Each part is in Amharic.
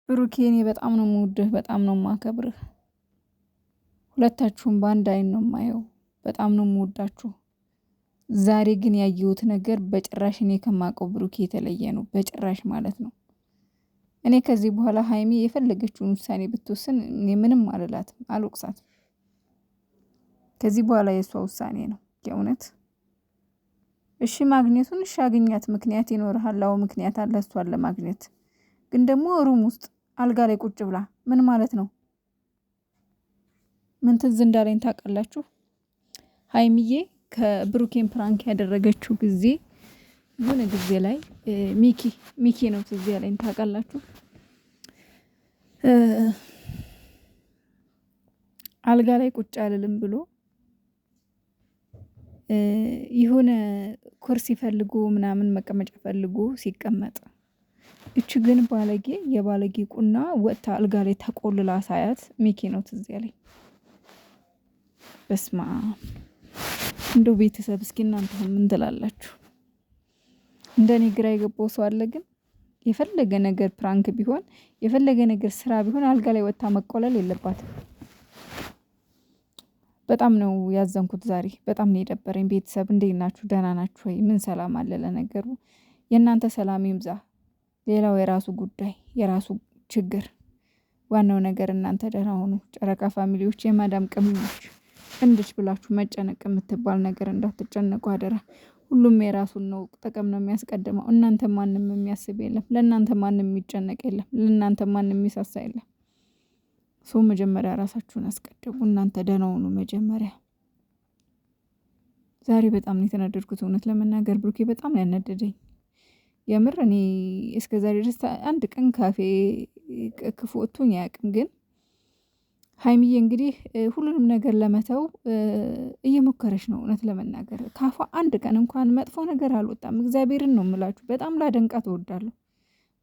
ብሩኬ እኔ በጣም ነው የምወድህ፣ በጣም ነው የማከብርህ። ሁለታችሁም በአንድ አይን ነው የማየው። በጣም ነው የምወዳችሁ። ዛሬ ግን ያየሁት ነገር በጭራሽ እኔ ከማውቀው ብሩኬ የተለየ ነው። በጭራሽ ማለት ነው። እኔ ከዚህ በኋላ ሀይሚ የፈለገችውን ውሳኔ ብትወስን እኔ ምንም አልላትም፣ አልወቅሳትም። ከዚህ በኋላ የእሷ ውሳኔ ነው የእውነት። እሺ ማግኘቱን እሺ አግኛት፣ ምክንያት ይኖርሃል። አዎ ምክንያት አለ እሷን ለማግኘት። ግን ደግሞ ሩም ውስጥ አልጋ ላይ ቁጭ ብላ ምን ማለት ነው? ምን ትዝ እንዳለኝ ታውቃላችሁ? ሀይሚዬ ከብሩኬን ፕራንክ ያደረገችው ጊዜ የሆነ ጊዜ ላይ ሚኪ ነው ትዝ ያለኝ ታውቃላችሁ? አልጋ ላይ ቁጭ አልልም ብሎ የሆነ ኩርሲ ፈልጎ ምናምን መቀመጫ ፈልጎ ሲቀመጥ፣ እች ግን ባለጌ የባለጌ ቁና ወጥታ አልጋ ላይ ተቆልላ ሳያት ሚኪ ነው ትዝ ያለኝ። በስማ እንደው ቤተሰብ እስኪ እናንተ ምን ትላላችሁ? እንደኔ ግራ የገባው ሰው አለ? ግን የፈለገ ነገር ፕራንክ ቢሆን የፈለገ ነገር ስራ ቢሆን አልጋ ላይ ወጥታ መቆለል የለባትም። በጣም ነው ያዘንኩት ዛሬ። በጣም ነው የደበረኝ። ቤተሰብ እንዴት ናችሁ? ደህና ናችሁ ወይ? ምን ሰላም አለ? ለነገሩ የእናንተ ሰላም ይብዛ። ሌላው የራሱ ጉዳይ፣ የራሱ ችግር። ዋናው ነገር እናንተ ደህና ሆኑ። ጨረቃ ፋሚሊዎች፣ የማዳም ቅመሞች እንድች ብላችሁ መጨነቅ የምትባል ነገር እንዳትጨነቁ አደራ። ሁሉም የራሱን ነው ጥቅም ነው የሚያስቀድመው። እናንተ ማንም የሚያስብ የለም። ለእናንተ ማንም የሚጨነቅ የለም። ለእናንተ ማንም የሚሳሳ የለም። ሰው መጀመሪያ ራሳችሁን አስቀድሙ። እናንተ ደህና ሁኑ መጀመሪያ። ዛሬ በጣም ነው የተናደድኩት እውነት ለመናገር ብሩኬ በጣም ነው ያናደደኝ። የምር እኔ እስከዛሬ ድረስ አንድ ቀን ካፌ ክፉ ወጥቶኝ አያውቅም። ግን ሀይሚዬ እንግዲህ ሁሉንም ነገር ለመተው እየሞከረች ነው። እውነት ለመናገር ካፏ አንድ ቀን እንኳን መጥፎ ነገር አልወጣም። እግዚአብሔርን ነው የምላችሁ። በጣም ላደንቃት እወዳለሁ።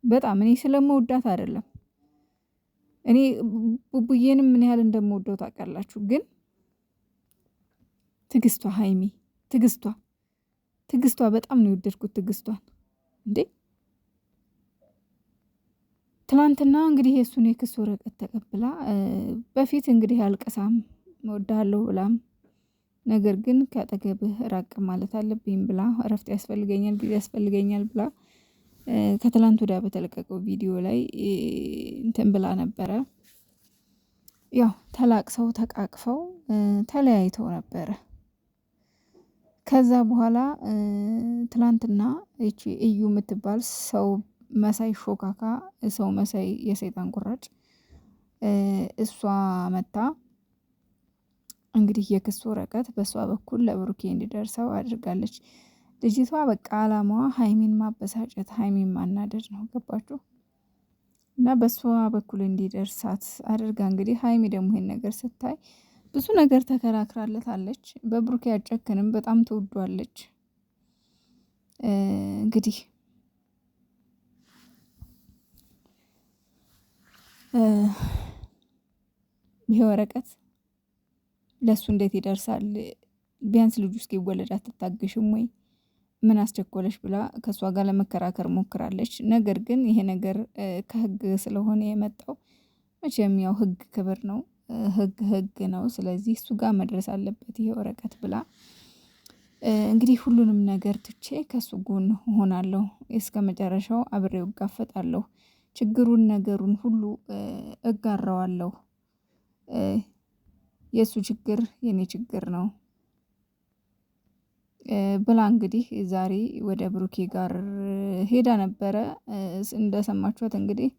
በጣም እኔ ስለምወዳት አይደለም። እኔ ቡቡዬንም ምን ያህል እንደምወደው ታውቃላችሁ። ግን ትግስቷ ሀይሚ ትግስቷ በጣም ነው የወደድኩት ትግስቷን። እንዴ ትላንትና እንግዲህ የእሱን የክስ ወረቀት ተቀብላ በፊት እንግዲህ አልቀሳም እወድሃለሁ ብላም ነገር ግን ከአጠገብህ ራቅ ማለት አለብኝ ብላ እረፍት ያስፈልገኛል ጊዜ ያስፈልገኛል ብላ ከትላንት ወዲያ በተለቀቀው ቪዲዮ ላይ እንትን ብላ ነበረ። ያው ተላቅሰው ተቃቅፈው ተለያይተው ነበረ። ከዛ በኋላ ትላንትና እቺ እዩ የምትባል ሰው መሳይ ሾካካ ሰው መሳይ የሰይጣን ቁራጭ እሷ መታ እንግዲህ የክስ ወረቀት በሷ በኩል ለብሩኬ እንዲደርሰው አድርጋለች። ልጅቷ በቃ አላማዋ ሀይሚን ማበሳጨት፣ ሀይሚን ማናደድ ነው። ገባችሁ? እና በሷ በኩል እንዲደርሳት አድርጋ እንግዲህ ሀይሚ ደግሞ ይሄን ነገር ስታይ ብዙ ነገር ተከራክራለታለች። በብሩኬ አጨክንም በጣም ትወዷለች። እንግዲህ ይሄ ወረቀት ለሱ እንዴት ይደርሳል? ቢያንስ ልጁ እስኪወለድ አትታገሽም ወይ? ምን አስቸኮለሽ ብላ ከሷ ጋር ለመከራከር ሞክራለች። ነገር ግን ይሄ ነገር ከህግ ስለሆነ የመጣው መቼም ያው ህግ ክብር ነው። ህግ ነው። ስለዚህ እሱ ጋር መድረስ አለበት ይሄ ወረቀት ብላ እንግዲህ ሁሉንም ነገር ትቼ ከሱ ጎን እሆናለሁ፣ እስከ መጨረሻው አብሬው እጋፈጣለሁ፣ ችግሩን ነገሩን ሁሉ እጋራዋለሁ፣ የእሱ ችግር የኔ ችግር ነው ብላ እንግዲህ ዛሬ ወደ ብሩኬ ጋር ሄዳ ነበረ። እንደሰማችኋት እንግዲህ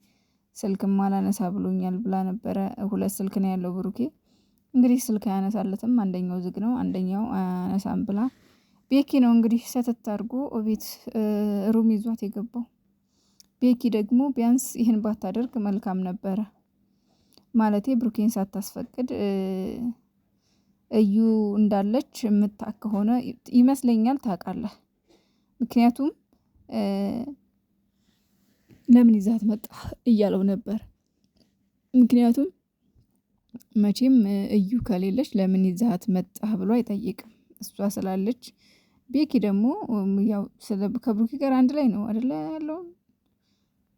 ስልክም አላነሳ ብሎኛል ብላ ነበረ። 2 ስልክ ነው ያለው ብሩኬ። እንግዲህ ስልክ አያነሳለትም፣ አንደኛው ዝግ ነው፣ አንደኛው አያነሳም ብላ ቤኪ ነው እንግዲህ ሰተት አድርጎ ቤት ሩም ይዟት የገባው። ቤኪ ደግሞ ቢያንስ ይህን ባታደርግ መልካም ነበረ። ማለቴ ብሩኬን ሳታስፈቅድ እዩ እንዳለች የምታውቅ ከሆነ ይመስለኛል ታውቃለህ። ምክንያቱም ለምን ይዛት መጣ እያለው ነበር። ምክንያቱም መቼም እዩ ከሌለች ለምን ይዛት መጣህ ብሎ አይጠይቅም። እሷ ስላለች ቤኪ ደግሞ ያው ከብሩኬ ጋር አንድ ላይ ነው አይደለ ያለው።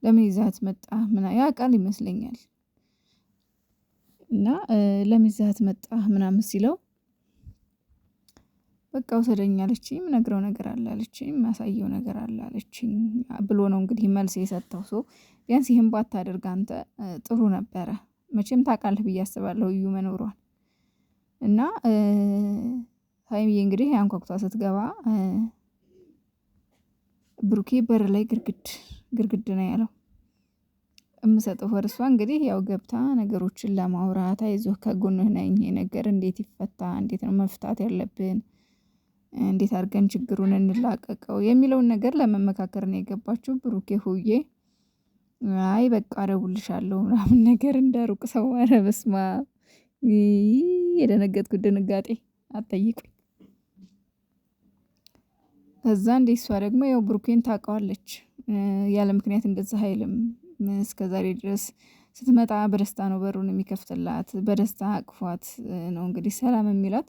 ለምን ይዘሃት መጣህ ያውቃል ይመስለኛል። እና ለምን ይዘሃት መጣህ ምናምን ሲለው በቃ ውሰደኝ አለችኝ፣ የምነግረው ነገር አለ አለችኝ፣ የማሳየው ነገር አለ አለችኝ ብሎ ነው እንግዲህ መልስ የሰጠው። ቢያንስ ይሄን ባታደርግ አንተ ጥሩ ነበረ። መቼም ታውቃለህ ብዬ አስባለሁ እዩ መኖሯን። እና ሀይሚዬ እንግዲህ አንኳኩታ ስትገባ ብሩኬ በር ላይ ግርግድ ነው ያለው። የምሰጠው እሷ እንግዲህ ያው ገብታ ነገሮችን ለማውራት አይዞህ ከጎንህ ነኝ፣ ይሄ ነገር እንዴት ይፈታ፣ እንዴት ነው መፍታት ያለብን፣ እንዴት አድርገን ችግሩን እንላቀቀው የሚለውን ነገር ለመመካከር ነው የገባችው። ብሩኬ ሆዬ አይ በቃ እደውልልሻለሁ ምናምን ነገር እንዳሩቅ ሰው። ኧረ በስመአብ የደነገጥኩት ድንጋጤ አትጠይቁኝ። ከዛ እንዴ እሷ ደግሞ ያው ብሩኬን ታውቀዋለች፣ ያለ ምክንያት እንደዛ አይልም። እስከዛሬ ድረስ ስትመጣ በደስታ ነው በሩን የሚከፍትላት፣ በደስታ አቅፏት ነው እንግዲህ ሰላም የሚላት።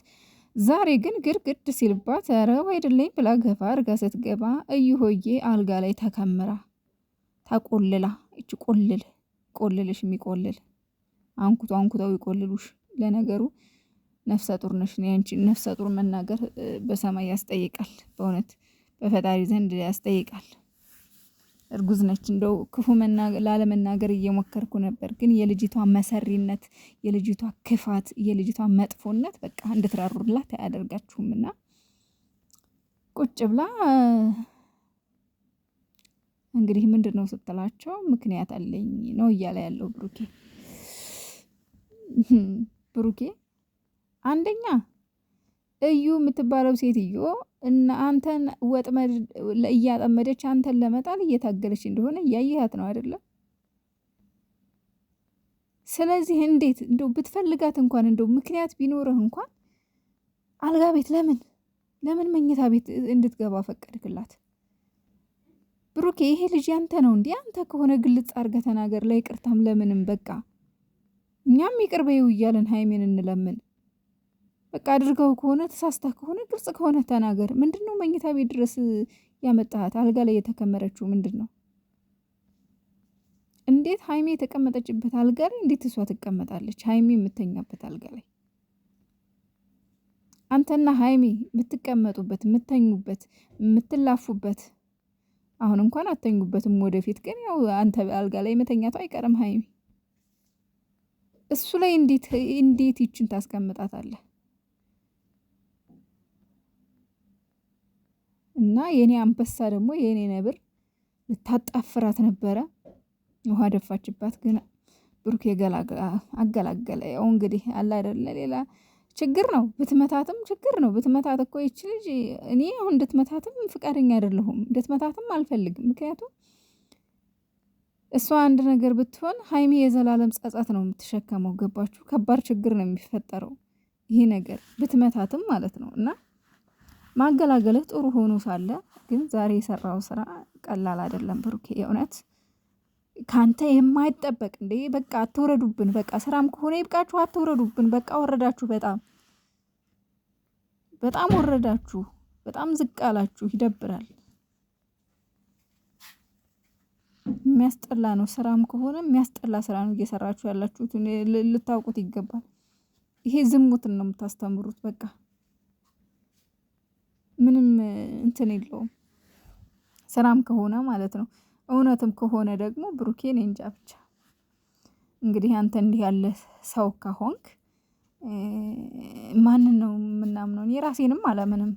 ዛሬ ግን ግርግድ ሲልባት ኧረ አይደለኝ ብላ ገፋ አድርጋ ስትገባ እዩ ሆዬ አልጋ ላይ ተከምራ ተቆልላ፣ እቺ ቆልልሽ የሚቆልል አንኩተው ይቆልሉሽ። ለነገሩ ነፍሰ ጡር ነሽ። ያንቺ ነፍሰ ጡር መናገር በሰማይ ያስጠይቃል፣ በእውነት በፈጣሪ ዘንድ ያስጠይቃል። እርጉዝ ነች። እንደው ክፉ ላለመናገር እየሞከርኩ ነበር፣ ግን የልጅቷ መሰሪነት፣ የልጅቷ ክፋት፣ የልጅቷ መጥፎነት በቃ እንድትራሩላት አያደርጋችሁምና ቁጭ ብላ እንግዲህ ምንድነው ስትላቸው ምክንያት አለኝ ነው እያለ ያለው ብሩኬ አንደኛ እዩ የምትባለው ሴትዮ እና አንተን ወጥመድ እያጠመደች አንተን ለመጣል እየታገለች እንደሆነ እያየሃት ነው አይደለም? ስለዚህ እንዴት እንደው ብትፈልጋት እንኳን እንደው ምክንያት ቢኖርህ እንኳን አልጋ ቤት ለምን መኝታ ቤት እንድትገባ ፈቀድክላት? ብሩኬ ይሄ ልጅ ያንተ ነው እንዴ? አንተ ከሆነ ግልጽ አድርገህ ተናገር። ላይ ቅርታም ለምንም በቃ እኛም ይቅር በይው እያለን ሀይሜን እንለምን። በቃ አድርገው ከሆነ ተሳስተህ ከሆነ ግልጽ ከሆነ ተናገር። ምንድነው መኝታ ቤት ድረስ ያመጣሃት? አልጋ ላይ የተከመረችው ምንድነው? እንዴት ሀይሜ የተቀመጠችበት አልጋ ላይ እንዴት እሷ ትቀመጣለች? ሀይሜ የምተኛበት አልጋ ላይ አንተና ሀይሜ የምትቀመጡበት፣ የምተኙበት፣ የምትላፉበት። አሁን እንኳን አተኙበትም፣ ወደፊት ግን ያው አንተ አልጋ ላይ መተኛቱ አይቀርም ሀይሜ። እሱ ላይ እንዴት ይችን ታስቀምጣታለህ? እና የኔ አንበሳ ደግሞ የኔ ነብር ልታጣፍራት ነበረ፣ ውሃ ደፋችባት። ግን ብሩኬ አገላገለ። ያው እንግዲህ አለ አይደለ ሌላ ችግር ነው። ብትመታትም ችግር ነው። ብትመታት እኮ ይች ልጅ እኔ አሁን እንድትመታትም ፍቃደኛ አይደለሁም፣ እንድትመታትም አልፈልግም። ምክንያቱም እሷ አንድ ነገር ብትሆን ሀይሚ የዘላለም ጸጸት ነው የምትሸከመው። ገባችሁ? ከባድ ችግር ነው የሚፈጠረው ይሄ ነገር ብትመታትም ማለት ነው። እና ማገላገልህ ጥሩ ሆኖ ሳለ ግን ዛሬ የሰራው ስራ ቀላል አይደለም ብሩኬ። የእውነት ካንተ የማይጠበቅ እንዴ! በቃ አትውረዱብን። በቃ ስራም ከሆነ ይብቃችሁ፣ አትውረዱብን። በቃ ወረዳችሁ፣ በጣም ወረዳችሁ፣ በጣም ዝቅ አላችሁ። ይደብራል። የሚያስጠላ ነው። ስራም ከሆነ የሚያስጠላ ስራ ነው እየሰራችሁ ያላችሁት፣ ልታውቁት ይገባል። ይሄ ዝሙትን ነው የምታስተምሩት። በቃ ምንም እንትን የለውም። ስራም ከሆነ ማለት ነው። እውነትም ከሆነ ደግሞ ብሩኬን እንጃ ብቻ። እንግዲህ አንተ እንዲህ ያለ ሰው ከሆንክ ማንን ነው የምናምነው? እኔ ራሴንም አላምንም።